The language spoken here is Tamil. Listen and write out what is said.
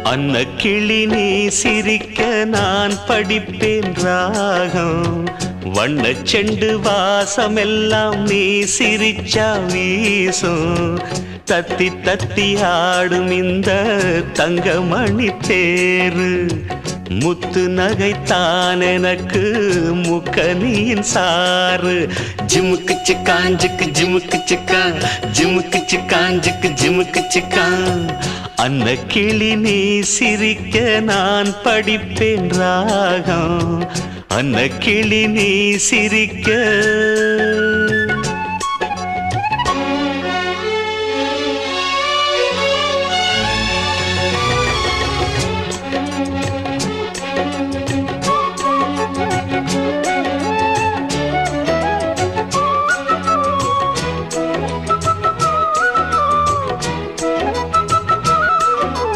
அன்ன கிளி நீ சிரிக்க நான் படிப்பேன் ராகம். வண்ண செண்டு வாசமெல்லாம் நீ சிரிச்சா வீசும். தத்தி தத்தி ஆடும் இந்த தங்கமணி தேரு. முத்து நகைத்தான் எனக்கு முக்கனியின் சாறு. ஜிமுக்கு சிக்காஞ்சுக்கு ஜிமுக்கு சிக்கா, ஜிமுக்கு சிக்காஞ்சுக்கு ஜிமுக்கு சிக்கா. அன்ன கிளி நீ சிரிக்க நான் படிப்பேன் ராகம். அன்ன கிளி நீ சிரிக்க